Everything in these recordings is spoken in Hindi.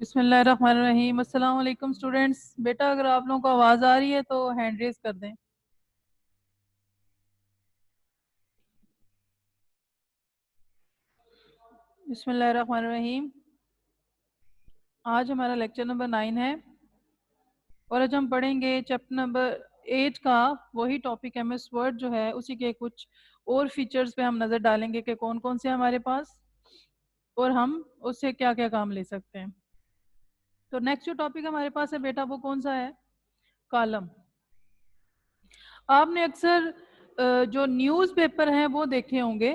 बिस्मिल्लाहिर्रहमानिर्रहीम। अस्सलाम वालेकुम स्टूडेंट्स। बेटा अगर आप लोगों को आवाज़ आ रही है तो हैंड रेज कर दें। बिस्मिल्लाहिर्रहमानिर्रहीम। आज हमारा लेक्चर नंबर 9 है और आज हम पढ़ेंगे चैप्टर नंबर 8 का वही टॉपिक एमएस वर्ड जो है उसी के कुछ और फीचर्स पे हम नज़र डालेंगे कि कौन कौन से हमारे पास और हम उससे क्या क्या काम ले सकते हैं। तो नेक्स्ट जो टॉपिक हमारे पास है बेटा वो कौन सा है? कॉलम। आपने अक्सर जो न्यूज़पेपर हैं वो देखे होंगे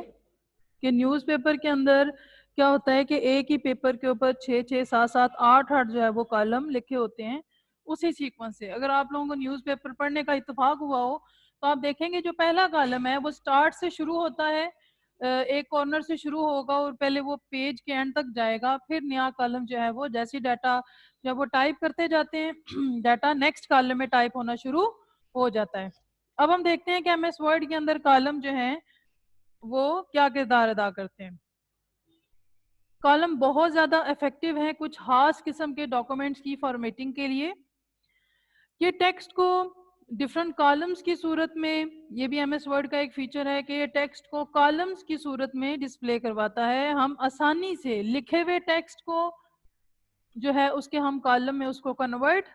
कि न्यूज़पेपर के अंदर क्या होता है कि एक ही पेपर के ऊपर 6 6 7 7 8 8 जो है वो कॉलम लिखे होते हैं उसी सीक्वेंस से। अगर आप लोगों को न्यूज़पेपर पढ़ने का इत्तेफाक हुआ हो तो आप देखेंगे जो पहला कॉलम है वो स्टार्ट से शुरू होता है, एक कॉर्नर से शुरू होगा और पहले वो पेज के एंड तक जाएगा। फिर नया कॉलम जो है वो जैसी डाटा जब वो टाइप करते जाते हैं डाटा नेक्स्ट कॉलम में टाइप होना शुरू हो जाता है। अब हम देखते हैं कि एमएस वर्ड के अंदर कॉलम जो है वो क्या किरदार अदा करते हैं। कॉलम बहुत ज़्यादा इफेक्टिव है कुछ खास किस्म के डॉक्यूमेंट्स की फॉर्मेटिंग के लिए। ये टेक्स्ट को डिफरेंट कॉलम्स की सूरत में, ये भी एमएस वर्ड का एक फीचर है कि ये टेक्स्ट को कॉलम्स की सूरत में डिस्प्ले करवाता है। हम आसानी से लिखे हुए टेक्स्ट को जो है उसके हम कॉलम में उसको कन्वर्ट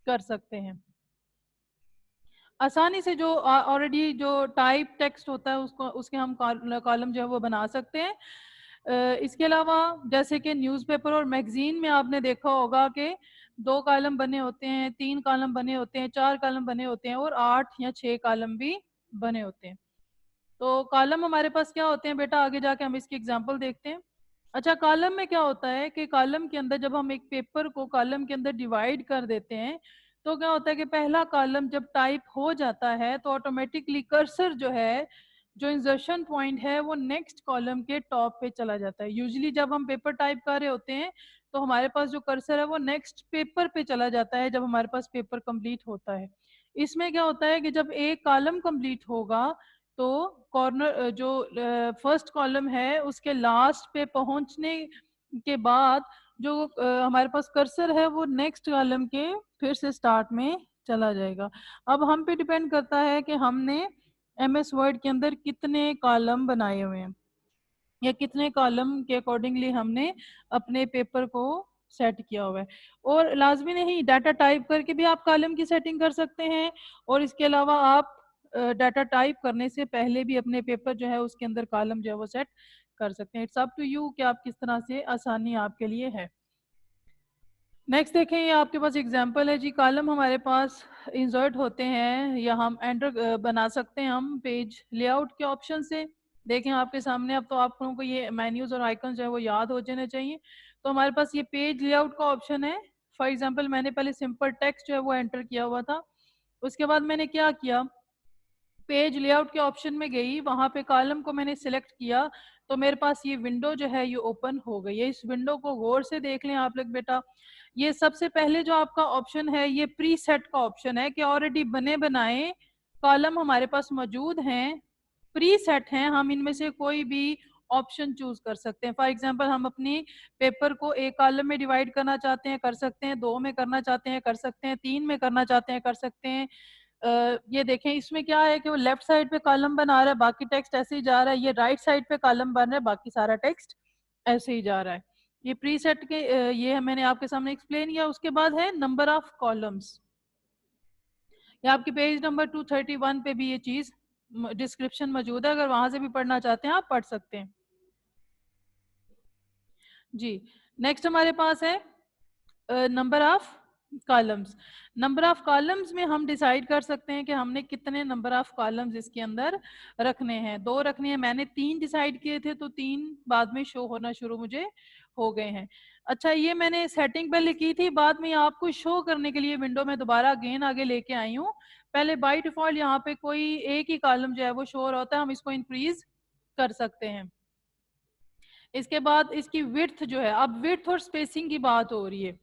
कर सकते हैं आसानी से। जो ऑलरेडी जो टाइप टेक्स्ट होता है उसको उसके हम कॉलम जो है वो बना सकते हैं। इसके अलावा जैसे कि न्यूज़पेपर और मैगजीन में आपने देखा होगा कि 2 कॉलम बने होते हैं, 3 कॉलम बने होते हैं, 4 कॉलम बने होते हैं और 8 या 6 कॉलम भी बने होते हैं। तो कॉलम हमारे पास क्या होते हैं बेटा, आगे जाके हम इसकी एग्जांपल देखते हैं। अच्छा, कॉलम में क्या होता है कि कॉलम के अंदर जब हम एक पेपर को कॉलम के अंदर डिवाइड कर देते हैं तो क्या होता है कि पहला कॉलम जब टाइप हो जाता है तो ऑटोमेटिकली कर्सर जो है, जो इंसर्शन पॉइंट है, वो नेक्स्ट कॉलम के टॉप पे चला जाता है। यूजुअली जब हम पेपर टाइप कर रहे होते हैं तो हमारे पास जो कर्सर है वो नेक्स्ट पेपर पे चला जाता है जब हमारे पास पेपर कंप्लीट होता है। इसमें क्या होता है कि जब एक कॉलम कंप्लीट होगा तो कॉर्नर जो फर्स्ट कॉलम है उसके लास्ट पे पहुंचने के बाद जो हमारे पास कर्सर है वो नेक्स्ट कॉलम के फिर से स्टार्ट में चला जाएगा। अब हम पे डिपेंड करता है कि हमने एमएस वर्ड के अंदर कितने कॉलम बनाए हुए हैं या कितने कॉलम के अकॉर्डिंगली हमने अपने पेपर को सेट किया हुआ है। और लाजमी नहीं, डाटा टाइप करके भी आप कॉलम की सेटिंग कर सकते हैं और इसके अलावा आप डाटा टाइप करने से पहले भी अपने पेपर जो है उसके अंदर कॉलम जो है वो सेट कर सकते हैं। इट्स अप टू यू कि आप किस तरह से आसानी आपके लिए है। नेक्स्ट देखें, ये आपके पास एग्जांपल है जी। कॉलम हमारे पास इंसर्ट होते हैं या हम एंटर बना सकते हैं हम पेज लेआउट के ऑप्शन से। देखें आपके सामने, अब तो आप लोगों को ये मेन्यूज और आइकन जो है वो याद हो जाने चाहिए। तो हमारे पास ये पेज लेआउट का ऑप्शन है। फॉर एग्जांपल मैंने पहले सिंपल टेक्स्ट जो है वो एंटर किया हुआ था, उसके बाद मैंने क्या किया, पेज लेआउट के ऑप्शन में गई, वहां पे कॉलम को मैंने सिलेक्ट किया तो मेरे पास ये विंडो जो है ये ओपन हो गई है। इस विंडो को गौर से देख लें आप लोग बेटा। ये सबसे पहले जो आपका ऑप्शन है ये प्री सेट का ऑप्शन है कि ऑलरेडी बने बनाए कॉलम हमारे पास मौजूद हैं, प्री सेट हैं, हम इनमें से कोई भी ऑप्शन चूज कर सकते हैं। फॉर एग्जांपल हम अपनी पेपर को एक कॉलम में डिवाइड करना चाहते हैं, कर सकते हैं, 2 में करना चाहते हैं, कर सकते हैं, 3 में करना चाहते हैं, कर सकते हैं। ये देखें इसमें क्या है कि वो लेफ्ट साइड पे कॉलम बना रहा है, बाकी टेक्स्ट ऐसे ही जा रहा है। ये राइट साइड पे कॉलम बन रहा है, बाकी सारा टेक्स्ट ऐसे ही जा रहा है। ये प्रीसेट के ये मैंने आपके सामने एक्सप्लेन किया। उसके बाद है नंबर ऑफ कॉलम्स। ये आपके पेज नंबर 231 पे भी ये चीज डिस्क्रिप्शन मौजूद है, अगर वहां से भी पढ़ना चाहते हैं आप पढ़ सकते हैं जी। नेक्स्ट हमारे पास है number of columns. Number of columns में हम डिसाइड कर सकते हैं कि हमने कितने नंबर ऑफ कॉलम्स इसके अंदर रखने हैं। 2 रखने हैं, मैंने 3 डिसाइड किए थे तो 3 बाद में शो होना शुरू मुझे हो गए हैं। अच्छा, ये मैंने सेटिंग पहले की थी, बाद में आपको शो करने के लिए विंडो में दोबारा अगेन आगे लेके आई हूँ। पहले बाय डिफॉल्ट यहाँ पे कोई एक ही कॉलम जो है वो शो होता है, हम इसको इंक्रीज कर सकते हैं। इसके बाद इसकी विड्थ जो है, अब विड्थ और स्पेसिंग की बात हो रही है।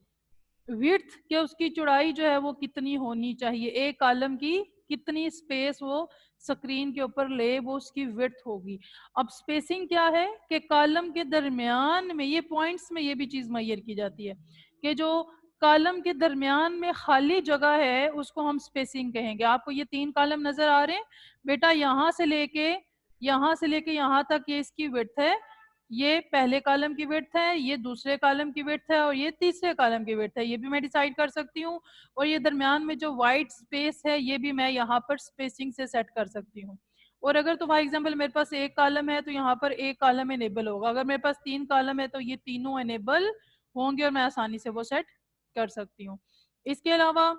विड्थ के उसकी चौड़ाई जो है वो कितनी होनी चाहिए, एक कॉलम की कितनी स्पेस वो स्क्रीन के ऊपर ले, वो उसकी विड्थ होगी। अब स्पेसिंग क्या है कि कॉलम के दरमियान में, ये पॉइंट्स में ये भी चीज मैयर की जाती है कि जो कॉलम के दरमियान में खाली जगह है उसको हम स्पेसिंग कहेंगे। आपको ये 3 कॉलम नजर आ रहे हैं बेटा, यहाँ से लेके यहाँ तक ये इसकी विड्थ है, ये पहले कॉलम की विड्थ है, ये दूसरे कॉलम की विड्थ है और ये तीसरे कॉलम की विड्थ है। ये भी मैं डिसाइड कर सकती हूँ। और ये दरमियान में जो वाइट स्पेस है ये भी मैं यहाँ पर स्पेसिंग से सेट कर सकती हूँ। और अगर तो फॉर एग्जाम्पल मेरे पास एक कॉलम है तो यहाँ पर एक कॉलम एनेबल होगा, अगर मेरे पास 3 कॉलम है तो ये तीनों एनेबल होंगे और मैं आसानी से वो सेट कर सकती हूँ। इसके अलावा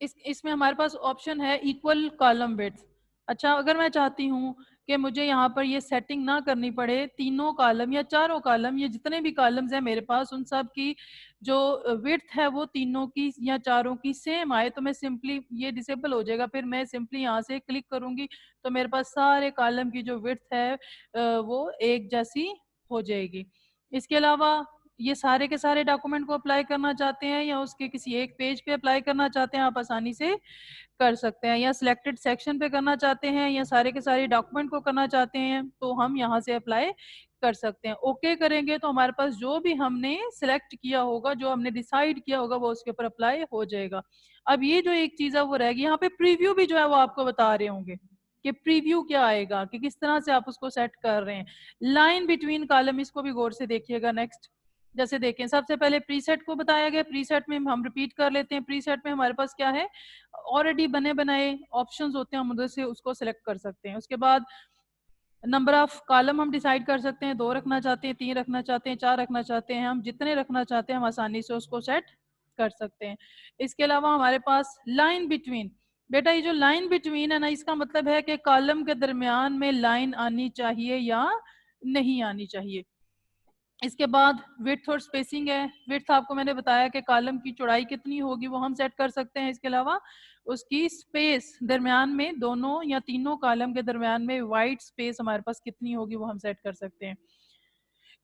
इसमें हमारे पास ऑप्शन है इक्वल कॉलम विड्थ। अच्छा, अगर मैं चाहती हूँ कि मुझे यहाँ पर ये सेटिंग ना करनी पड़े, तीनों कॉलम या चारों कॉलम, ये जितने भी कॉलम्स हैं मेरे पास उन सब की जो विड्थ है वो तीनों की या चारों की सेम आए, तो मैं सिंपली ये डिसेबल हो जाएगा। फिर मैं सिंपली यहाँ से क्लिक करूंगी तो मेरे पास सारे कॉलम की जो विड्थ है वो एक जैसी हो जाएगी। इसके अलावा ये सारे के सारे डॉक्यूमेंट को अप्लाई करना चाहते हैं या उसके किसी एक पेज पे अप्लाई करना चाहते हैं, आप आसानी से कर सकते हैं। या सिलेक्टेड सेक्शन पे करना चाहते हैं या सारे के सारे डॉक्यूमेंट को करना चाहते हैं तो हम यहाँ से अप्लाई कर सकते हैं। ओके करेंगे तो हमारे पास जो भी हमने सिलेक्ट किया होगा, जो हमने डिसाइड किया होगा, वो उसके ऊपर अप्लाई हो जाएगा। अब ये जो एक चीज है वो रहेगी, यहाँ पे प्रीव्यू भी जो है वो आपको बता रहे होंगे कि प्रीव्यू क्या आएगा, कि किस तरह से आप उसको सेट कर रहे हैं। लाइन बिटवीन कॉलम, इसको भी गौर से देखिएगा। नेक्स्ट जैसे देखें, सबसे पहले प्रीसेट को बताया गया, प्रीसेट में हम रिपीट कर लेते हैं। प्रीसेट में हमारे पास क्या है, ऑलरेडी बने बनाए ऑप्शंस होते हैं, हम उधर से उसको सिलेक्ट कर सकते हैं। उसके बाद नंबर ऑफ कॉलम हम डिसाइड कर सकते हैं, 2 रखना चाहते हैं, 3 रखना चाहते हैं, 4 रखना चाहते हैं, हम जितने रखना चाहते हैं हम आसानी से उसको सेट कर सकते हैं। इसके अलावा हमारे पास लाइन बिटवीन, बेटा ये जो लाइन बिटवीन है ना, इसका मतलब है कि कॉलम के दरमियान में लाइन आनी चाहिए या नहीं आनी चाहिए। इसके बाद विड्थ और स्पेसिंग है। विड्थ आपको मैंने बताया कि कॉलम की चौड़ाई कितनी होगी वो हम सेट कर सकते हैं। इसके अलावा उसकी स्पेस दरमियान में, दोनों या तीनों कॉलम के दरमियान में वाइट स्पेस हमारे पास कितनी होगी वो हम सेट कर सकते हैं।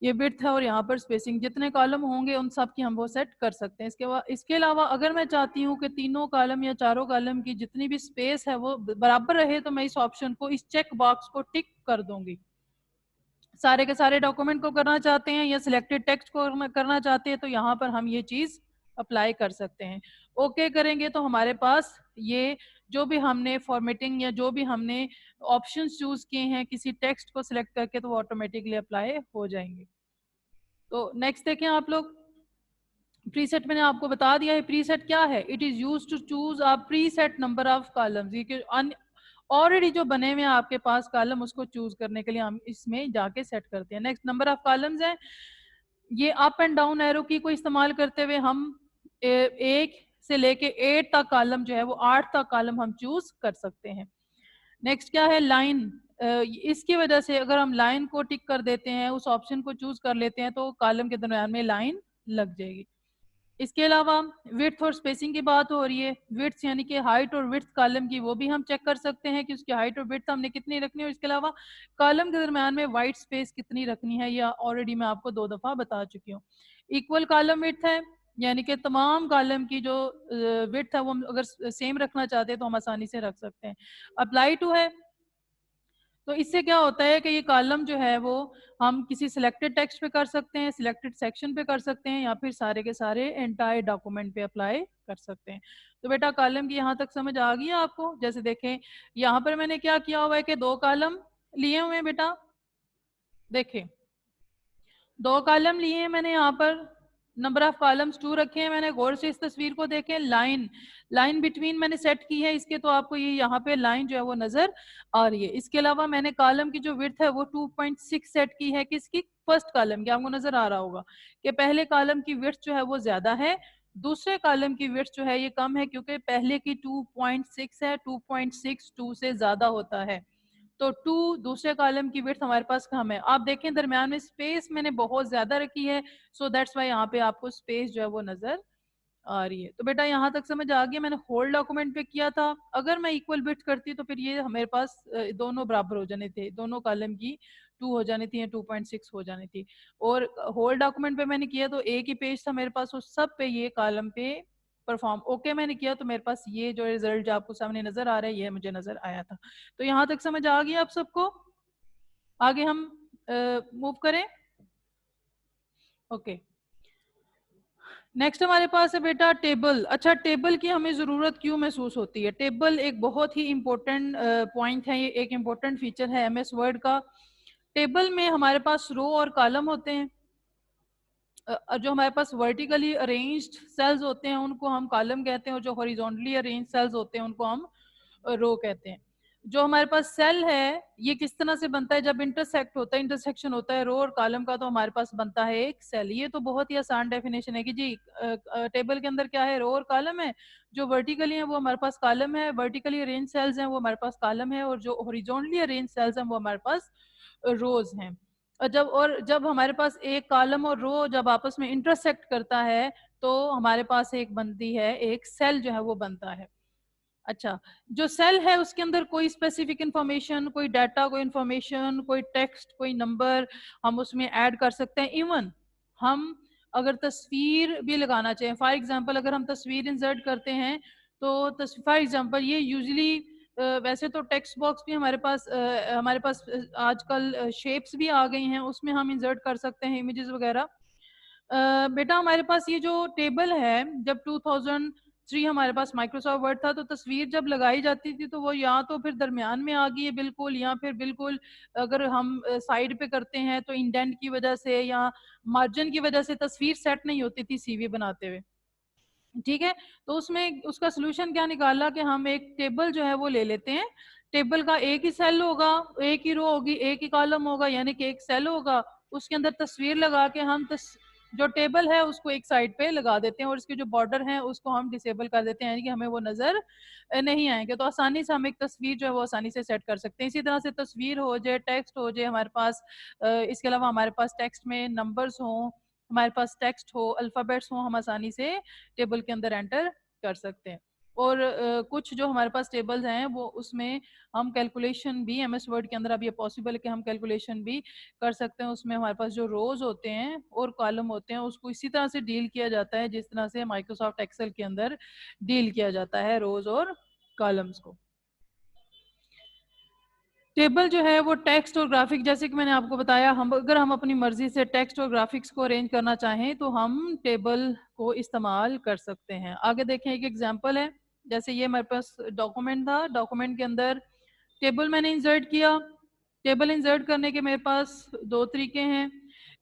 ये विड्थ है और यहाँ पर स्पेसिंग, जितने कॉलम होंगे उन सब की हम वो सेट कर सकते हैं। इसके अलावा अगर मैं चाहती हूँ कि तीनों कॉलम या चारों कॉलम की जितनी भी स्पेस है वो बराबर रहे तो मैं इस ऑप्शन को, इस चेक बॉक्स को टिक कर दूंगी। सारे के सारे डॉक्यूमेंट को करना चाहते हैं या सिलेक्टेड टेक्स्ट को करना चाहते हैं तो यहाँ पर हम ये चीज अप्लाई कर सकते हैं। ओके करेंगे तो हमारे पास ये जो भी हमने फॉर्मेटिंग या जो भी हमने ऑप्शंस चूज किए हैं किसी टेक्स्ट को सिलेक्ट करके, तो वो ऑटोमेटिकली अप्लाई हो जाएंगे। तो नेक्स्ट देखें आप लोग, प्रीसेट मैंने आपको बता दिया है। प्रीसेट क्या है, it is use to choose a preset number of columns. ये ऑलरेडी जो बने हुए हैं आपके पास कॉलम, उसको चूज करने के लिए हम इसमें जाके सेट करते हैं। नेक्स्ट नंबर ऑफ कॉलम्स है, ये अप एंड डाउन एरो की को इस्तेमाल करते हुए हम 1 से लेके 8 तक कॉलम जो है वो 8 तक कॉलम हम चूज कर सकते हैं। नेक्स्ट क्या है, लाइन। इसकी वजह से अगर हम लाइन को टिक कर देते हैं, उस ऑप्शन को चूज कर लेते हैं तो कॉलम के दरम्यान में लाइन लग जाएगी। इसके अलावा विड्थ और स्पेसिंग की बात हो रही है। विड्थ यानी कि हाइट और विड्थ कॉलम की, वो भी हम चेक कर सकते हैं कि उसकी हाइट और विड्थ हमने कितनी रखनी है। और इसके अलावा कॉलम के दरम्यान में वाइट स्पेस कितनी रखनी है, या ऑलरेडी मैं आपको 2 दफा बता चुकी हूँ। इक्वल कॉलम विड्थ है, यानी कि तमाम कॉलम की जो विड्थ है वो हम अगर सेम रखना चाहते हैं तो हम आसानी से रख सकते हैं। अप्लाई टू है, तो इससे क्या होता है कि ये कॉलम जो है वो हम किसी सिलेक्टेड टेक्स्ट पे कर सकते हैं, सिलेक्टेड सेक्शन पे कर सकते हैं, या फिर सारे के सारे एंटायर डॉक्यूमेंट पे अप्लाई कर सकते हैं। तो बेटा कॉलम की यहाँ तक समझ आ गई है आपको। जैसे देखें यहाँ पर मैंने क्या किया हुआ है कि 2 कॉलम लिए हुए हैं बेटा, देखें 2 कॉलम लिए हैं मैंने, यहाँ पर नंबर ऑफ कॉलम्स 2 रखे हैं मैंने। गौर से इस तस्वीर को देखें, लाइन बिटवीन मैंने सेट की है इसके, तो आपको ये यहाँ पे लाइन जो है वो नजर आ रही है। इसके अलावा मैंने कॉलम की जो विड्थ है वो 2.6 सेट की है, किसकी, फर्स्ट कॉलम की। आपको नजर आ रहा होगा कि पहले कॉलम की विड्थ जो है वो ज्यादा है, दूसरे कॉलम की विड्थ जो है ये कम है, क्योंकि पहले की 2.6 है, 2.6 2 से ज्यादा होता है, तो 2 दूसरे कॉलम की विड्थ हमारे पास कम है। आप देखें दरमियान में स्पेस मैंने बहुत ज्यादा रखी है, सो दैट्स वाई यहाँ पे आपको स्पेस जो है वो नजर आ रही है। तो बेटा यहाँ तक समझ आ गया। मैंने होल डॉक्यूमेंट पे किया था, अगर मैं इक्वल विड्थ करती तो फिर ये मेरे पास दोनों बराबर हो जाने थे, दोनों कॉलम की 2 हो जानी थी या 2.6 हो जानी थी। और होल डॉक्यूमेंट पे मैंने किया तो एक ही पेज था मेरे पास, उस सब पे ये कॉलम पे परफॉर्म ओके मैंने किया, तो मेरे पास ये जो रिजल्ट जो आपको सामने नजर आ रहा है ये मुझे नजर आया था। तो यहाँ तक समझ आ गई आप सबको। आगे हम मूव करें। ओके, नेक्स्ट हमारे पास है बेटा टेबल। अच्छा, टेबल की हमें ज़रूरत क्यों महसूस होती है? टेबल एक बहुत ही इम्पोर्टेंट पॉइंट है, ये एक इम्पोर्टेंट फीचर है एमएस वर्ड का। टेबल में हमारे पास रो और कॉलम होते हैं। जो हमारे पास वर्टिकली अरेंज्ड सेल्स होते हैं उनको हम कॉलम कहते हैं, और जो हॉरिजॉन्टली अरेंज सेल्स होते हैं उनको हम रो कहते हैं। जो हमारे पास सेल है ये किस तरह से बनता है? जब इंटरसेक्ट होता है, इंटरसेक्शन होता है रो और कॉलम का, तो हमारे पास बनता है एक सेल। ये तो बहुत ही आसान डेफिनेशन है कि जी टेबल के अंदर क्या है? रो और कॉलम है। जो वर्टिकली है वो हमारे पास कॉलम है, वर्टिकली अरेंज सेल्स हैं वो हमारे पास कॉलम है, और जो हॉरिजॉन्टली अरेंज सेल्स हैं वो हमारे पास रोज हैं। और जब हमारे पास एक कॉलम और रो जब आपस में इंटरसेक्ट करता है तो हमारे पास एक बनती है, एक सेल जो है वो बनता है। अच्छा, जो सेल है उसके अंदर कोई स्पेसिफिक इंफॉर्मेशन, कोई डाटा, कोई इंफॉर्मेशन, कोई टेक्स्ट, कोई नंबर हम उसमें ऐड कर सकते हैं। इवन हम अगर तस्वीर भी लगाना चाहें, फॉर एग्जांपल अगर हम तस्वीर इंसर्ट करते हैं तो फॉर एग्जांपल ये यूजुअली वैसे तो टेक्स्ट बॉक्स भी हमारे पास आजकल शेप्स भी आ गई हैं, उसमें हम इंसर्ट कर सकते हैं इमेजेस वगैरह। बेटा हमारे पास ये जो टेबल है, जब 2003 हमारे पास माइक्रोसॉफ्ट वर्ड था तो तस्वीर जब लगाई जाती थी तो वो या तो फिर दरमियान में आ गई है बिल्कुल, या फिर बिल्कुल अगर हम साइड पे करते हैं तो इंडेंट की वजह से या मार्जिन की वजह से तस्वीर सेट नहीं होती थी सीवी बनाते हुए। ठीक है, तो उसमें उसका सोल्यूशन क्या निकाला कि हम एक टेबल जो है वो ले लेते हैं। टेबल का एक ही सेल होगा, एक ही रो होगी, एक ही कॉलम होगा, यानी कि एक सेल होगा, उसके अंदर तस्वीर लगा के हम जो टेबल है उसको एक साइड पे लगा देते हैं, और इसके जो बॉर्डर है उसको हम डिसेबल कर देते हैं, यानी कि हमें वो नजर नहीं आएंगे। तो आसानी से हम एक तस्वीर जो है वो आसानी से सेट कर सकते हैं। इसी तरह से तस्वीर हो जाए, टेक्स्ट हो जाए हमारे पास, इसके अलावा हमारे पास टेक्स्ट में नंबर्स हों, हमारे पास टेक्स्ट हो, अल्फाबेट्स हो, हम आसानी से टेबल के अंदर एंटर कर सकते हैं। और कुछ जो हमारे पास टेबल्स हैं वो उसमें हम कैलकुलेशन भी एमएस वर्ड के अंदर अब ये पॉसिबल है कि हम कैलकुलेशन भी कर सकते हैं। उसमें हमारे पास जो रोज होते हैं और कॉलम होते हैं उसको इसी तरह से डील किया जाता है जिस तरह से माइक्रोसॉफ्ट एक्सेल के अंदर डील किया जाता है रोज और कॉलम्स को। टेबल जो है वो टेक्स्ट और ग्राफिक, जैसे कि मैंने आपको बताया, हम अगर हम अपनी मर्जी से टेक्स्ट और ग्राफिक्स को अरेंज करना चाहें तो हम टेबल को इस्तेमाल कर सकते हैं। आगे देखें, एक एग्जांपल है। जैसे ये मेरे पास डॉक्यूमेंट था, डॉक्यूमेंट के अंदर टेबल मैंने इंसर्ट किया। टेबल इंसर्ट करने के मेरे पास दो तरीके हैं।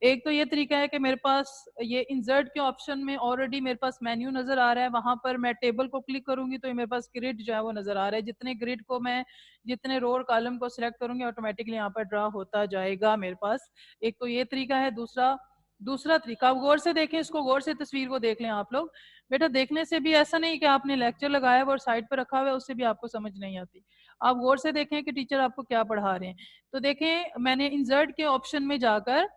एक तो ये तरीका है कि मेरे पास ये इंसर्ट के ऑप्शन में ऑलरेडी मेरे पास मेन्यू नजर आ रहा है, वहां पर मैं टेबल को क्लिक करूंगी तो ये मेरे पास ग्रिड जो है वो नजर आ रहा है। जितने ग्रिड को मैं, जितने रो और कॉलम को सिलेक्ट करूंगी ऑटोमेटिकली यहाँ पर ड्रा होता जाएगा मेरे पास। एक तो ये तरीका है। दूसरा दूसरा तरीका, आप गौर से देखें इसको, गौर से तस्वीर को देख लें आप लोग। बेटा देखने से भी ऐसा नहीं कि आपने लेक्चर लगाया हुआ और साइड पर रखा हुआ है उससे भी आपको समझ नहीं आती। आप गौर से देखें कि टीचर आपको क्या पढ़ा रहे हैं। तो देखें, मैंने इंसर्ट के ऑप्शन में जाकर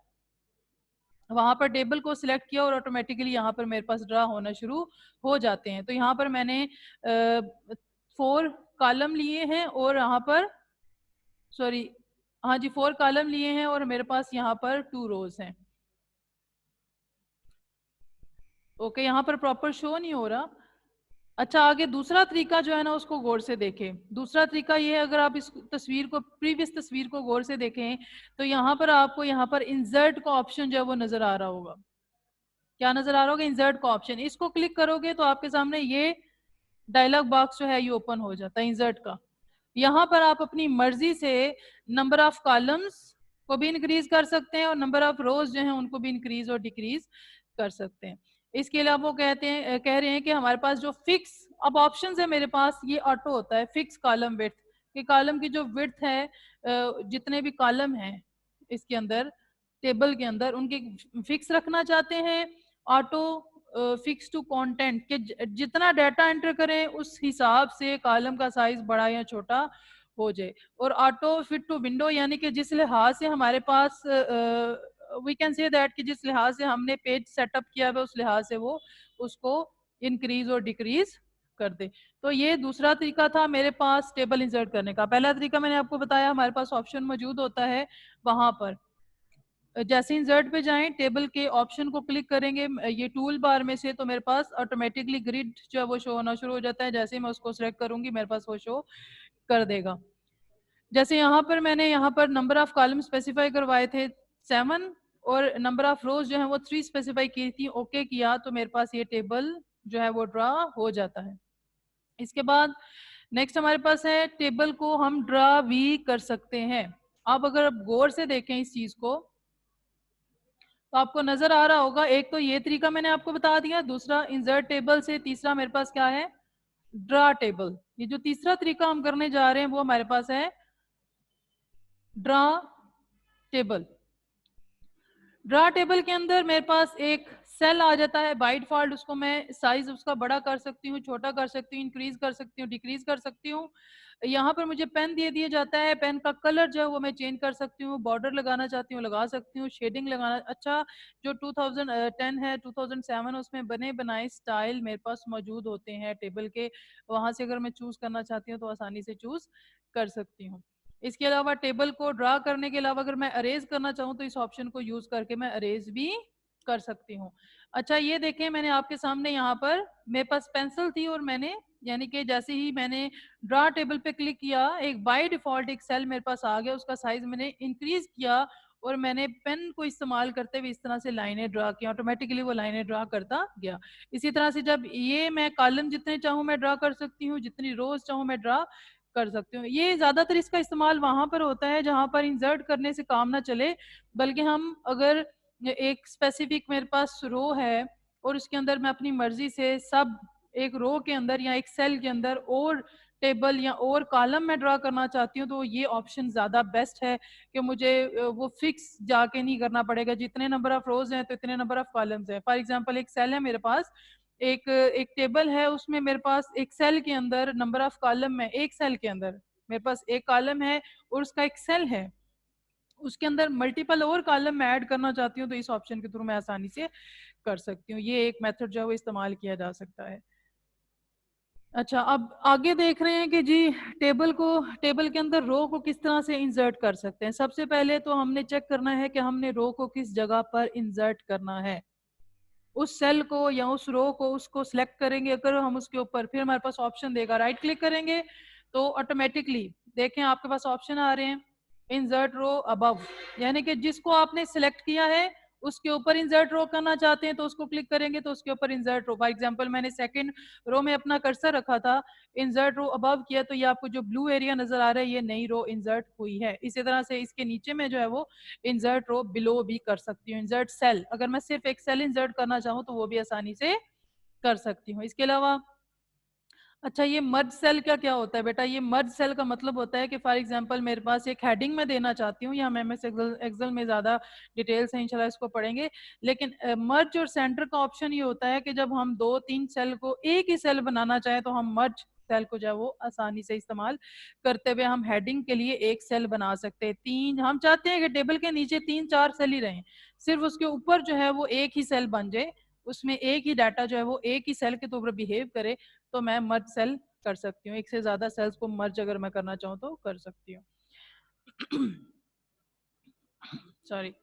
वहां पर टेबल को सिलेक्ट किया और ऑटोमेटिकली यहाँ पर मेरे पास ड्रा होना शुरू हो जाते हैं। तो यहाँ पर मैंने 4 कॉलम लिए हैं और यहाँ पर, सॉरी, हाँ जी 4 कॉलम लिए हैं और मेरे पास यहाँ पर 2 रोज हैं। ओके, यहाँ पर प्रॉपर शो नहीं हो रहा। अच्छा, आगे दूसरा तरीका जो है ना उसको गौर से देखें। दूसरा तरीका ये है, अगर आप इस तस्वीर को, प्रीवियस तस्वीर को गौर से देखें तो यहाँ पर आपको यहाँ पर इंसर्ट का ऑप्शन जो है वो नजर आ रहा होगा। क्या नजर आ रहा होगा? इंसर्ट का ऑप्शन। इसको क्लिक करोगे तो आपके सामने ये डायलॉग बॉक्स जो है ये ओपन हो जाता है इंसर्ट का। यहाँ पर आप अपनी मर्जी से नंबर ऑफ कॉलम्स को भी इंक्रीज कर सकते हैं और नंबर ऑफ रोज जो है उनको भी इंक्रीज और डिक्रीज कर सकते हैं। इसके अलावा वो कह रहे हैं कि हमारे पास जो फिक्स अब ऑप्शंस है मेरे पास, ये ऑटो होता है फिक्स कॉलम विड्थ, कि कॉलम की जो विड्थ है, जितने भी कॉलम हैं इसके अंदर टेबल के अंदर उनके फिक्स रखना चाहते हैं। ऑटो फिक्स टू कंटेंट, के जितना डाटा एंटर करें उस हिसाब से कॉलम का साइज बड़ा या छोटा हो जाए। और ऑटो फिट टू विंडो, यानी कि जिस लिहाज से हमारे पास वी कैन से दैट कि जिस लिहाज से हमने पेज सेटअप किया है उस लिहाज से वो उसको इंक्रीज और डिक्रीज कर दे। तो ये दूसरा तरीका था मेरे पास टेबल इंसर्ट करने का। पहला तरीका मैंने आपको बताया, हमारे पास ऑप्शन मौजूद होता है वहां पर। जैसे इंसर्ट पे जाएं, टेबल के ऑप्शन को क्लिक करेंगे ये टूल बार में से, तो मेरे पास ऑटोमेटिकली ग्रिड जो है वो शो होना शुरू हो जाता है। जैसे ही मैं उसको सिलेक्ट करूंगी मेरे पास वो शो कर देगा। जैसे यहाँ पर मैंने यहाँ पर नंबर ऑफ कॉलम स्पेसिफाई करवाए थे 7, और नंबर ऑफ रोज जो है वो 3 स्पेसिफाई की थी, ओके किया तो मेरे पास ये टेबल जो है वो ड्रा हो जाता है। इसके बाद नेक्स्ट हमारे पास है टेबल को हम ड्रा भी कर सकते हैं। अब अगर आप गौर से देखें इस चीज को तो आपको नजर आ रहा होगा, एक तो ये तरीका मैंने आपको बता दिया, दूसरा इंसर्ट टेबल से, तीसरा मेरे पास क्या है, ड्रा टेबल। ये जो तीसरा तरीका हम करने जा रहे हैं वो हमारे पास है ड्रा टेबल। ड्रा टेबल के अंदर मेरे पास एक सेल आ जाता है बाय डिफॉल्ट, उसको मैं साइज उसका बड़ा कर सकती हूँ, छोटा कर सकती हूँ, इंक्रीज कर सकती हूँ, डिक्रीज कर सकती हूँ। यहाँ पर मुझे पेन दे दिया जाता है, पेन का कलर जो है वो मैं चेंज कर सकती हूँ, बॉर्डर लगाना चाहती हूँ लगा सकती हूँ, शेडिंग लगाना। अच्छा, जो 2010 है 2007 उसमें बने बनाए स्टाइल मेरे पास मौजूद होते हैं टेबल के, वहां से अगर मैं चूज करना चाहती हूँ तो आसानी से चूज कर सकती हूँ। इसके अलावा टेबल को ड्रा करने के अलावा अगर मैं अरेज करना चाहूँ तो इस ऑप्शन को यूज करके मैं अरेज भी कर सकती हूँ। अच्छा, ये देखें मैंने आपके सामने यहाँ पर मेरे पास पेंसिल थी और मैंने यानी कि जैसे ही मैंने ड्रा टेबल पे क्लिक किया, एक बाय डिफॉल्ट एक सेल मेरे पास आ गया, उसका साइज मैंने इंक्रीज किया और मैंने पेन को इस्तेमाल करते हुए इस तरह से लाइनें ड्रा की, ऑटोमेटिकली वो लाइनें ड्रा करता गया। इसी तरह से जब ये मैं कॉलम जितने चाहूँ मैं ड्रा कर सकती हूँ, जितनी रोज चाहूँ मैं ड्रा कर सकती हूँ। ये ज्यादातर इसका इस्तेमाल वहां पर होता है जहां पर इंसर्ट करने से काम ना चले, बल्कि हम अगर एक स्पेसिफिक मेरे पास रो है और उसके अंदर मैं अपनी मर्जी से सब एक रो के अंदर या एक सेल के अंदर और टेबल या और कॉलम में ड्रा करना चाहती हूँ, तो ये ऑप्शन ज्यादा बेस्ट है कि मुझे वो फिक्स जाके नहीं करना पड़ेगा, जितने नंबर ऑफ रोज हैं तो इतने नंबर ऑफ कॉलम्स हैं। फॉर एग्जांपल एक सेल है मेरे पास, एक एक टेबल है, उसमें मेरे पास एक सेल के अंदर नंबर ऑफ कॉलम में, एक सेल के अंदर मेरे पास एक कॉलम है और उसका एक सेल है, उसके अंदर मल्टीपल और कॉलम में ऐड करना चाहती हूँ तो इस ऑप्शन के थ्रू मैं आसानी से कर सकती हूँ। ये एक मेथड जो है वो इस्तेमाल किया जा सकता है। अच्छा, अब आगे देख रहे हैं कि जी टेबल के अंदर रो को किस तरह से इंसर्ट कर सकते हैं। सबसे पहले तो हमने चेक करना है कि हमने रो को किस जगह पर इंसर्ट करना है। उस सेल को या उस रो को उसको सिलेक्ट करेंगे, अगर हम उसके ऊपर, फिर हमारे पास ऑप्शन देगा, राइट क्लिक करेंगे तो ऑटोमेटिकली देखें आपके पास ऑप्शन आ रहे हैं इंसर्ट रो अबव, यानी कि जिसको आपने सिलेक्ट किया है उसके ऊपर इंसर्ट रो करना चाहते हैं तो उसको क्लिक करेंगे तो उसके ऊपर इंसर्ट रो। फॉर एग्जांपल मैंने सेकंड रो में अपना कर्सर रखा था, इंसर्ट रो अबव किया तो ये आपको जो ब्लू एरिया नजर आ रहा है ये नई रो इंसर्ट हुई है। इसी तरह से इसके नीचे में जो है वो इंसर्ट रो बिलो भी कर सकती हूँ। इंसर्ट सेल, अगर मैं सिर्फ एक सेल इंसर्ट करना चाहूँ तो वो भी आसानी से कर सकती हूँ। इसके अलावा अच्छा, ये मर्ज सेल का क्या होता है बेटा? ये मर्ज सेल का मतलब होता है कि फॉर एग्जांपल मेरे पास एक हेडिंग में देना चाहती हूँ, या मैं एमएस एक्सेल में ज्यादा डिटेल्स है इंशाल्लाह इसको पढ़ेंगे, लेकिन मर्ज और सेंटर का ऑप्शन ये होता है कि जब हम दो तीन सेल को एक ही सेल बनाना चाहें तो हम मर्ज सेल को जो है वो आसानी से इस्तेमाल करते हुए हम हेडिंग के लिए एक सेल बना सकते हैं। तीन हम चाहते हैं कि टेबल के नीचे तीन चार सेल ही रहें, सिर्फ उसके ऊपर जो है वो एक ही सेल बन जाए, उसमें एक ही डाटा जो है वो एक ही सेल के तौर पर बिहेव करे, तो मैं मर्ज सेल कर सकती हूँ। एक से ज्यादा सेल्स को मर्ज अगर मैं करना चाहूँ तो कर सकती हूँ। सॉरी।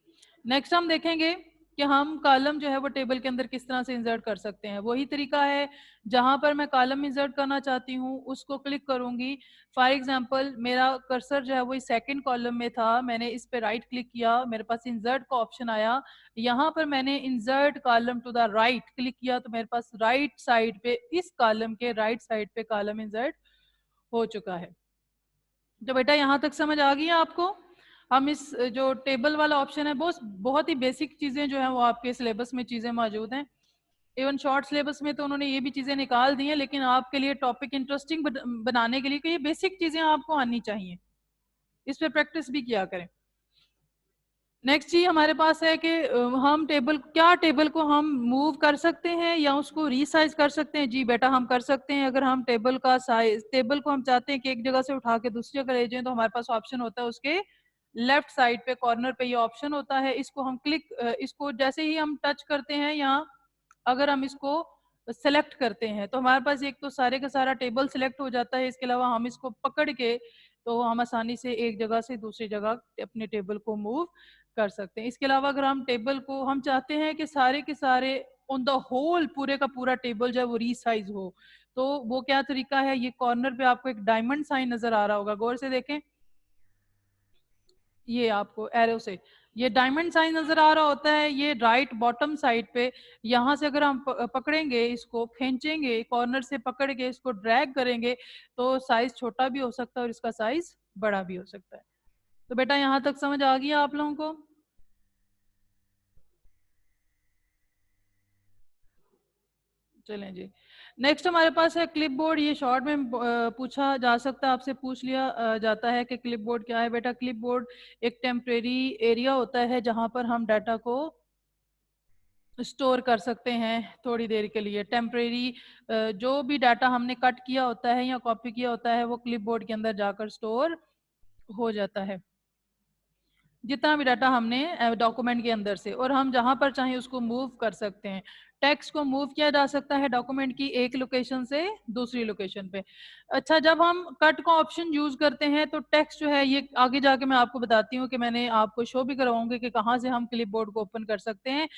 नेक्स्ट हम देखेंगे कि हम कॉलम जो है वो टेबल के अंदर किस तरह से इंसर्ट कर सकते हैं। वही तरीका है, जहां पर मैं कॉलम इंसर्ट करना चाहती हूँ उसको क्लिक करूंगी। फॉर एग्जांपल मेरा कर्सर जो है वो सेकंड कॉलम में था, मैंने इस पे राइट क्लिक किया, मेरे पास इंसर्ट का ऑप्शन आया, यहाँ पर मैंने insert column to the right click किया तो मेरे पास राइट साइड पे, इस कॉलम के राइट साइड पे कॉलम इंसर्ट हो चुका है। तो बेटा यहाँ तक समझ आ गई है आपको? हम इस जो टेबल वाला ऑप्शन है, बहुत ही बेसिक चीजें जो है वो आपके सिलेबस में चीजें मौजूद हैं। इवन शॉर्ट सिलेबस में तो उन्होंने ये भी चीजें निकाल दी हैं, लेकिन आपके लिए टॉपिक इंटरेस्टिंग बनाने के लिए कि ये बेसिक चीजें आपको आनी चाहिए, इस पे प्रैक्टिस भी किया करें। नेक्स्ट जी हमारे पास है कि हम टेबल को हम मूव कर सकते हैं या उसको रीसाइज कर सकते हैं। जी बेटा हम कर सकते हैं। अगर हम टेबल को हम चाहते हैं कि एक जगह से उठा के दूसरी जगह ले जाएं तो हमारे पास ऑप्शन होता है, उसके लेफ्ट साइड पे कॉर्नर पे ये ऑप्शन होता है, इसको हम इसको जैसे ही हम टच करते हैं या अगर हम इसको सेलेक्ट करते हैं तो हमारे पास एक तो सारे का सारा टेबल सेलेक्ट हो जाता है। इसके अलावा हम इसको पकड़ के तो हम आसानी से एक जगह से दूसरी जगह अपने टेबल को मूव कर सकते हैं। इसके अलावा अगर हम टेबल को हम चाहते हैं कि सारे के सारे ऑन द होल पूरे का पूरा टेबल जो है वो रीसाइज हो, तो वो क्या तरीका है, ये कॉर्नर पे आपको एक डायमंड साइन नजर आ रहा होगा, गौर से देखें, ये आपको एरो से ये डायमंड साइन नजर आ रहा होता है, ये राइट बॉटम साइड पे, यहाँ से अगर हम पकड़ेंगे, इसको खींचेंगे, कॉर्नर से पकड़ के इसको ड्रैग करेंगे तो साइज छोटा भी हो सकता है और इसका साइज बड़ा भी हो सकता है। तो बेटा यहाँ तक समझ आ गया आप लोगों को? चलें जी, नेक्स्ट हमारे पास है क्लिपबोर्ड। ये शॉर्ट में पूछा जा सकता है, आपसे पूछ लिया जाता है कि क्लिपबोर्ड क्या है। बेटा क्लिपबोर्ड एक टेम्परेरी एरिया होता है जहां पर हम डाटा को स्टोर कर सकते हैं थोड़ी देर के लिए। टेम्परेरी जो भी डाटा हमने कट किया होता है या कॉपी किया होता है वो क्लिपबोर्ड के अंदर जाकर स्टोर हो जाता है, जितना भी डाटा हमने डॉक्यूमेंट के अंदर से, और हम जहां पर चाहें उसको मूव कर सकते हैं। टेक्स्ट को मूव किया जा सकता है डॉक्यूमेंट की एक लोकेशन से दूसरी लोकेशन पे। अच्छा, जब हम कट का ऑप्शन यूज करते हैं तो टेक्स्ट जो है ये आगे जाके मैं आपको बताती हूँ कि मैंने आपको शो भी करवाऊंगी कि कहाँ से हम क्लिपबोर्ड को ओपन कर सकते हैं।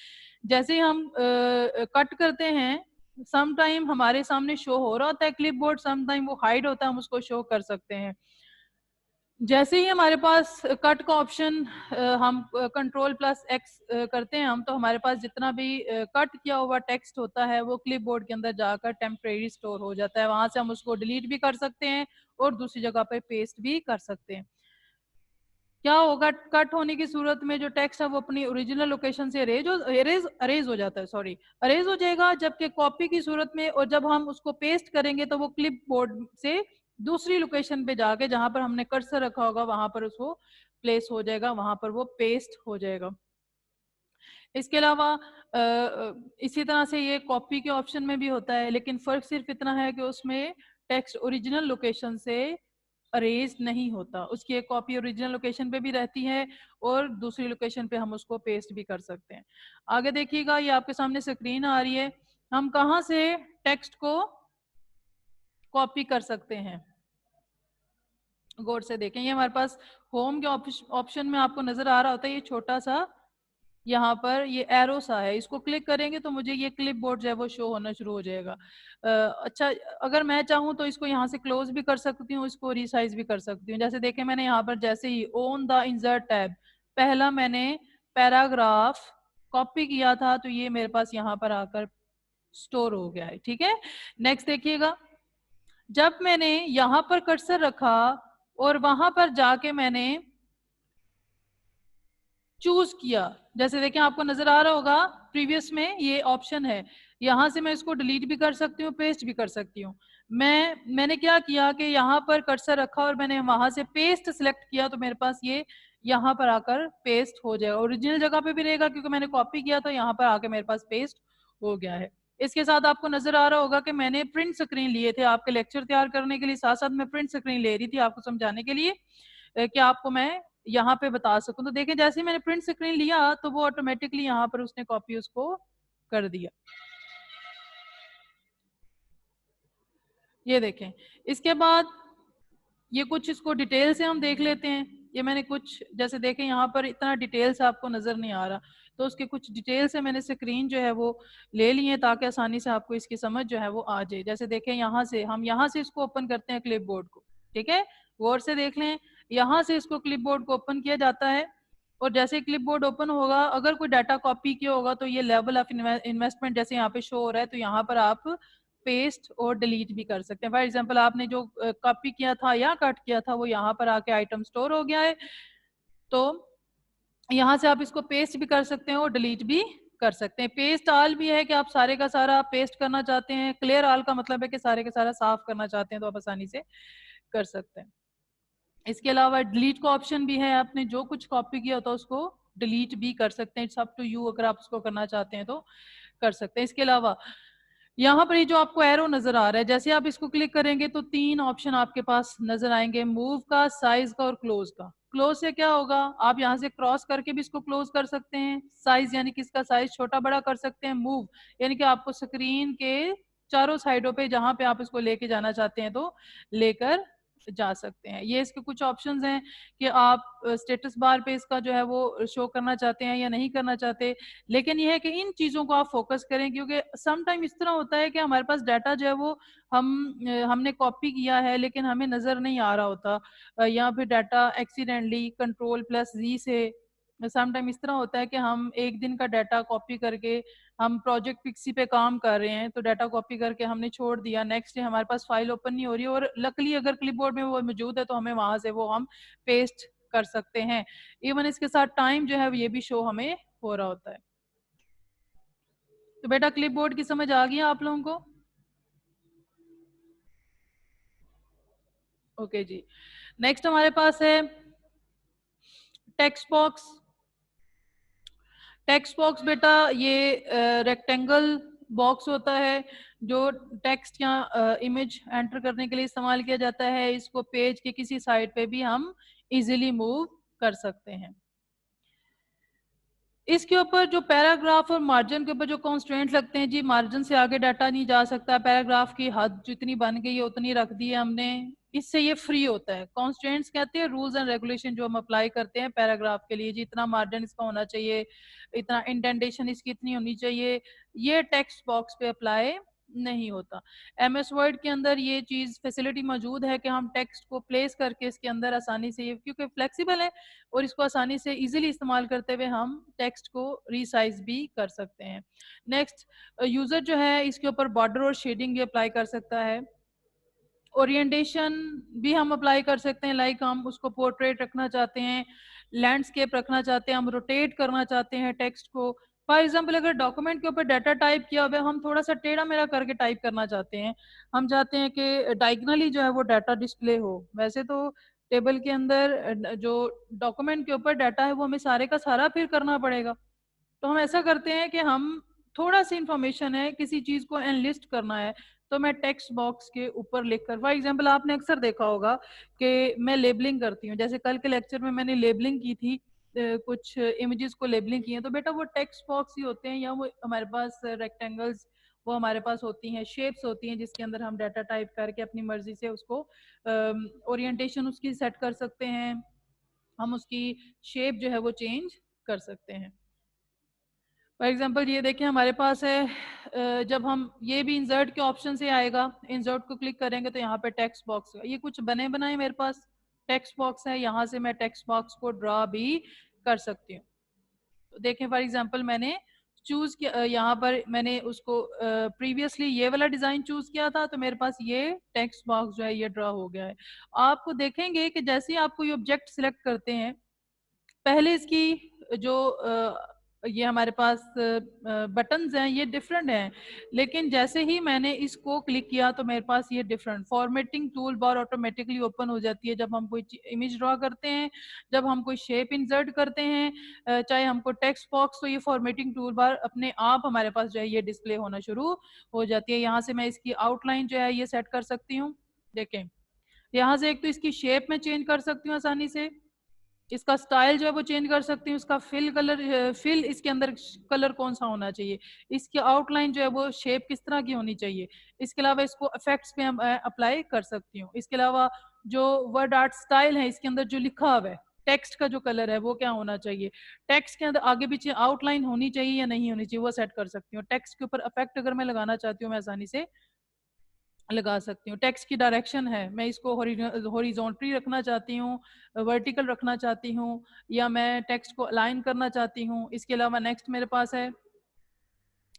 जैसे ही हम कट करते हैं, सम टाइम हमारे सामने शो हो रहा होता है क्लिपबोर्ड, सम टाइम वो हाइड होता है, हम उसको शो कर सकते हैं। जैसे ही हमारे पास कट का ऑप्शन हम कंट्रोल प्लस एक्स करते हैं हम, तो हमारे पास जितना भी कट किया हुआ टेक्स्ट होता है वो क्लिपबोर्ड के अंदर जाकर टेम्परेरी स्टोर हो जाता है। वहां से हम उसको डिलीट भी कर सकते हैं और दूसरी जगह पे पेस्ट भी कर सकते हैं। क्या होगा, कट होने की सूरत में जो टेक्स्ट है वो अपनी ओरिजिनल लोकेशन से अरेज हो जाता है, सॉरी अरेज हो जाएगा। जबकि कॉपी की सूरत में, और जब हम उसको पेस्ट करेंगे तो वो क्लिप बोर्ड से दूसरी लोकेशन पे जाके जहां पर हमने कर्सर रखा होगा वहां पर उसको प्लेस हो जाएगा, वहां पर वो पेस्ट हो जाएगा। इसके अलावा इसी तरह से ये कॉपी के ऑप्शन में भी होता है, लेकिन फर्क सिर्फ इतना है कि उसमें टेक्स्ट ओरिजिनल लोकेशन से अरेज नहीं होता, उसकी एक कॉपी ओरिजिनल लोकेशन पे भी रहती है और दूसरी लोकेशन पे हम उसको पेस्ट भी कर सकते हैं। आगे देखिएगा, ये आपके सामने स्क्रीन आ रही है, हम कहाँ से टेक्स्ट को कॉपी कर सकते हैं। गौर से देखें, ये हमारे पास होम के ऑप्शन में आपको नजर आ रहा होता है, ये छोटा सा यहाँ पर ये एरो सा है, इसको क्लिक करेंगे तो मुझे ये क्लिप बोर्ड जो है वो शो होना शुरू हो जाएगा। अच्छा, अगर मैं चाहूँ तो इसको यहाँ से क्लोज भी कर सकती हूँ, इसको रिसाइज भी कर सकती हूँ। जैसे देखें, मैंने यहाँ पर जैसे ही ऑन द इंसर्ट टैब पहला मैंने पैराग्राफ कॉपी किया था तो ये मेरे पास यहाँ पर आकर स्टोर हो गया है। ठीक है, नेक्स्ट देखिएगा, जब मैंने यहाँ पर कर्सर रखा और वहां पर जाके मैंने चूज किया, जैसे देखें आपको नजर आ रहा होगा प्रीवियस में ये ऑप्शन है, यहां से मैं इसको डिलीट भी कर सकती हूँ, पेस्ट भी कर सकती हूँ। मैंने क्या किया कि यहाँ पर कर्सर रखा और मैंने वहां से पेस्ट सिलेक्ट किया तो मेरे पास ये यहाँ पर आकर पेस्ट हो जाएगा, ओरिजिनल जगह पे भी रहेगा क्योंकि मैंने कॉपी किया तो यहाँ पर आके मेरे पास पेस्ट हो गया है। इसके साथ आपको नजर आ रहा होगा कि मैंने प्रिंट स्क्रीन लिए थे आपके लेक्चर तैयार करने के लिए, साथ साथ मैं प्रिंट स्क्रीन ले रही थी आपको समझाने के लिए कि आपको मैं यहाँ पे बता सकूं। तो देखें, जैसे ही मैंने प्रिंट स्क्रीन लिया तो वो ऑटोमेटिकली यहाँ पर उसने कॉपी उसको कर दिया। ये देखें, इसके बाद ये कुछ इसको डिटेल से हम देख लेते हैं। ये मैंने कुछ, जैसे देखें यहाँ पर इतना डिटेल से आपको नजर नहीं आ रहा, तो उसके कुछ डिटेल से मैंने स्क्रीन जो है वो ले लिए ताकि आसानी से आपको इसकी समझ जो है वो आ जाए। जैसे देखें, यहाँ से हम यहाँ से इसको ओपन करते हैं क्लिपबोर्ड को, ठीक है, गौर से देख लें, यहाँ से इसको क्लिपबोर्ड को ओपन किया जाता है और जैसे क्लिपबोर्ड ओपन होगा, अगर कोई डाटा कॉपी किया होगा तो ये लेवल ऑफ इन्वेस्टमेंट जैसे यहाँ पे शो हो रहा है, तो यहाँ पर आप पेस्ट और डिलीट भी कर सकते हैं। फॉर एग्जांपल, आपने जो कॉपी किया था या कट किया था वो यहाँ पर आके आइटम स्टोर हो गया है, तो यहाँ से आप इसको पेस्ट भी कर सकते हैं और डिलीट भी कर सकते हैं। पेस्ट ऑल भी है कि आप सारे का सारा पेस्ट करना चाहते हैं, क्लियर ऑल का मतलब है कि सारे का सारा साफ करना चाहते हैं तो आप आसानी से कर सकते हैं। इसके अलावा डिलीट का ऑप्शन भी है, आपने जो कुछ कॉपी किया होता है उसको डिलीट भी कर सकते हैं, इट्स अप टू यू, अगर आप उसको करना चाहते हैं तो कर सकते हैं। इसके अलावा यहाँ पर ये जो आपको एरो नजर आ रहा है, जैसे आप इसको क्लिक करेंगे तो तीन ऑप्शन आपके पास नजर आएंगे, मूव का, साइज का और क्लोज का। क्लोज से क्या होगा, आप यहाँ से क्रॉस करके भी इसको क्लोज कर सकते हैं, साइज यानी कि इसका साइज छोटा बड़ा कर सकते हैं, मूव यानी कि आपको स्क्रीन के चारों साइडों पे जहां पे आप इसको लेके जाना चाहते हैं तो लेकर जा सकते हैं। ये इसके कुछ ऑप्शंस हैं कि आप स्टेटस बार पे इसका जो है वो शो करना चाहते हैं या नहीं करना चाहते, लेकिन ये है कि इन चीज़ों को आप फोकस करें क्योंकि सम टाइम इस तरह होता है कि हमारे पास डाटा जो है वो हमने कॉपी किया है लेकिन हमें नज़र नहीं आ रहा होता, या फिर डाटा एक्सीडेंटली कंट्रोल प्लस जी से समटाइम इस तरह होता है कि हम एक दिन का डाटा कॉपी करके, हम प्रोजेक्ट पिक्सी पे काम कर रहे हैं तो डाटा कॉपी करके हमने छोड़ दिया, नेक्स्ट डे हमारे पास फाइल ओपन नहीं हो रही, और लकली अगर क्लिपबोर्ड में वो मौजूद है तो हमें वहां से वो हम पेस्ट कर सकते हैं। इवन इसके साथ टाइम जो है ये भी शो हमें हो रहा होता है। तो बेटा क्लिपबोर्ड की समझ आ गई आप लोगों को? ओके जी। नेक्स्ट हमारे पास है टेक्स्ट बॉक्स। टेक्स्ट बॉक्स बेटा ये रेक्टेंगल बॉक्स होता है जो टेक्स्ट या इमेज एंटर करने के लिए इस्तेमाल किया जाता है। इसको पेज के किसी साइड पे भी हम इजीली मूव कर सकते हैं। इसके ऊपर जो पैराग्राफ और मार्जिन के ऊपर जो कॉन्स्ट्रेंट लगते हैं जी, मार्जिन से आगे डाटा नहीं जा सकता, पैराग्राफ की हद जितनी बन गई है उतनी रख दी है हमने, इससे ये फ्री होता है। कॉन्स्ट्रेंट्स कहते हैं रूल्स एंड रेगुलेशन जो हम अप्लाई करते हैं पैराग्राफ के लिए, जी इतना मार्जिन इसका होना चाहिए, इतना इंडेंटेशन इसकी इतनी होनी चाहिए, ये टेक्स्ट बॉक्स पे अप्लाई नहीं होता। MS वर्ड के अंदर ये चीज फैसिलिटी मौजूद है कि हम टेक्स्ट को प्लेस करके इसके अंदर आसानी से, क्योंकि फ्लेक्सिबल है और इसको आसानी से इजीली इस्तेमाल करते हुए हम टेक्स्ट को रीसाइज भी कर सकते हैं। नेक्स्ट, यूजर जो है इसके ऊपर बॉर्डर और शेडिंग भी अप्लाई कर सकता है। ओरिएंटेशन भी हम अप्लाई कर सकते हैं, लाइक हम उसको पोर्ट्रेट रखना चाहते हैं, लैंडस्केप रखना चाहते हैं, हम रोटेट करना चाहते हैं टेक्स्ट को। फॉर एग्जाम्पल अगर डॉक्यूमेंट के ऊपर डाटा टाइप किया हुआ है, हम थोड़ा सा टेढ़ा मेढ़ा करके टाइप करना चाहते हैं, हम चाहते हैं कि डायगनली जो है वो डाटा डिस्प्ले हो। वैसे तो टेबल के अंदर जो डॉक्यूमेंट के ऊपर डाटा है वो हमें सारे का सारा फिर करना पड़ेगा, तो हम ऐसा करते हैं कि हम थोड़ा सी इंफॉर्मेशन है, किसी चीज को एनलिस्ट करना है, तो मैं टेक्स्ट बॉक्स के ऊपर लिखकर, फॉर एग्जांपल आपने अक्सर देखा होगा कि मैं लेबलिंग करती हूँ, जैसे कल के लेक्चर में मैंने लेबलिंग की थी, कुछ इमेजेस को लेबलिंग की है, तो बेटा वो टेक्स्ट बॉक्स ही होते हैं, या वो हमारे पास रेक्टेंगल्स वो हमारे पास होती हैं, शेप्स होती हैं जिसके अंदर हम डाटा टाइप करके अपनी मर्जी से उसको ओरिएंटेशन उसकी सेट कर सकते हैं, हम उसकी शेप जो है वो चेंज कर सकते हैं। फॉर एग्जाम्पल ये देखें हमारे पास है, जब हम ये भी इंसर्ट के ऑप्शन से आएगा, इंसर्ट को क्लिक करेंगे तो यहाँ पे टेक्स्ट बॉक्स, ये कुछ बने बनाए मेरे पास टेक्स्ट बॉक्स है, यहाँ से मैं टेक्स्ट बॉक्स को ड्रा भी कर सकती हूँ। तो देखें फॉर एग्जाम्पल मैंने चूज किया, यहाँ पर मैंने उसको प्रीवियसली ये वाला डिजाइन चूज किया था, तो मेरे पास ये टेक्स्ट बॉक्स जो है ये ड्रा हो गया है। आपको देखेंगे कि जैसे ही आप कोई ऑब्जेक्ट सिलेक्ट करते हैं, पहले इसकी जो ये हमारे पास बटन्स हैं ये डिफरेंट हैं, लेकिन जैसे ही मैंने इसको क्लिक किया तो मेरे पास ये different formatting tool bar automatically open हो जाती है जब हम कोई इमेज ड्रॉ करते हैं, जब हम कोई शेप इंसर्ट करते हैं, चाहे हमको टेक्स्ट बॉक्स, तो ये फॉर्मेटिंग टूल बार अपने आप हमारे पास जो है ये डिस्प्ले होना शुरू हो जाती है। यहाँ से मैं इसकी आउटलाइन जो है ये सेट कर सकती हूँ। देखें यहाँ से एक तो इसकी शेप में चेंज कर सकती हूँ आसानी से, इसका स्टाइल जो है वो चेंज कर सकती हूँ, इसका फिल कलर, फिल इसके अंदर कलर कौन सा होना चाहिए, इसकी आउटलाइन जो है वो शेप किस तरह की होनी चाहिए, इसके अलावा इसको इफेक्ट्स पे अप्लाई कर सकती हूँ। इसके अलावा जो वर्ड आर्ट स्टाइल है इसके अंदर जो लिखा हुआ है, टेक्स्ट का जो कलर है वो क्या होना चाहिए, टेक्स्ट के अंदर आगे पीछे आउटलाइन होनी चाहिए या नहीं होनी चाहिए, वो सेट कर सकती हूँ। टेक्स्ट के ऊपर इफेक्ट अगर मैं लगाना चाहती हूँ मैं आसानी से लगा सकती हूँ। टेक्स्ट की डायरेक्शन है, मैं इसको हॉरिजॉन्टली रखना चाहती हूँ, वर्टिकल रखना चाहती हूँ, या मैं टेक्स्ट को अलाइन करना चाहती हूँ। इसके अलावा नेक्स्ट मेरे पास है,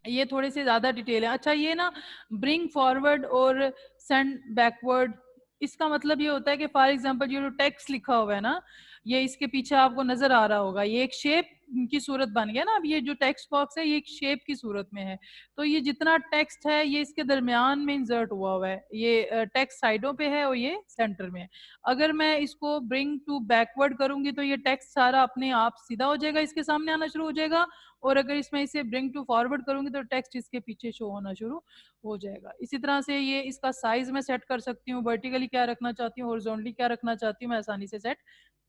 ये थोड़े से ज्यादा डिटेल है। अच्छा ये ना ब्रिंग फॉरवर्ड और सेंड बैकवर्ड, इसका मतलब ये होता है कि फॉर एग्जांपल ये जो टेक्स्ट लिखा हुआ है ना, ये इसके पीछे आपको नजर आ रहा होगा, ये एक शेप की सूरत बन गया ना, अब ये जो टेक्स्ट बॉक्स है ये एक शेप की सूरत में है, तो ये जितना टेक्स्ट है ये इसके दरमियान में इंसर्ट हुआ है, ये टेक्स्ट साइडों पे है और ये सेंटर में है। अगर मैं इसको ब्रिंग टू बैकवर्ड करूंगी तो ये टेक्स्ट सारा अपने आप सीधा हो जाएगा, इसके सामने आना शुरू हो जाएगा, और अगर इसमें इसे ब्रिंग टू फॉरवर्ड करूंगी तो टेक्स्ट इसके पीछे शो होना शुरू हो जाएगा। इसी तरह से ये इसका साइज मैं सेट कर सकती हूँ, वर्टिकली क्या रखना चाहती हूँ, हॉरिजॉन्टली क्या रखना चाहती हूँ, मैं आसानी से सेट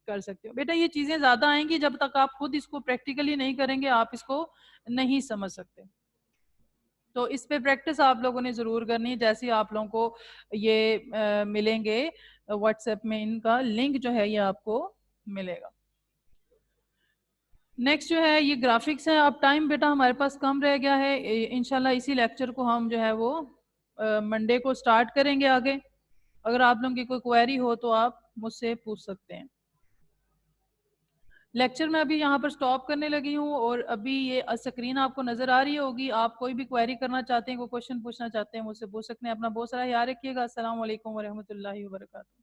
कर सकती हूँ। बेटा ये चीजें ज्यादा आएंगी, जब तक आप खुद इसको प्रैक्टिकली नहीं करेंगे आप इसको नहीं समझ सकते, तो इस पे प्रैक्टिस आप लोगों ने जरूर करनी है। जैसे आप लोगों को ये मिलेंगे व्हाट्सएप में, इनका लिंक जो है ये आपको मिलेगा। नेक्स्ट जो है ये ग्राफिक्स है। अब टाइम बेटा हमारे पास कम रह गया है, इंशाल्लाह इसी लेक्चर को हम जो है वो मंडे को स्टार्ट करेंगे आगे। अगर आप लोगों की कोई क्वेरी हो तो आप मुझसे पूछ सकते हैं। लेक्चर मैं अभी यहाँ पर स्टॉप करने लगी हूँ और अभी ये स्क्रीन आपको नजर आ रही होगी। आप कोई भी क्वेरी करना चाहते हैं, कोई क्वेश्चन पूछना चाहते हैं, मुझसे पूछ सकते हैं। अपना बहुत सारा ख्याल रखिएगा। अस्सलाम वालेकुम वरहमतुल्लाहि वबरकातुहू।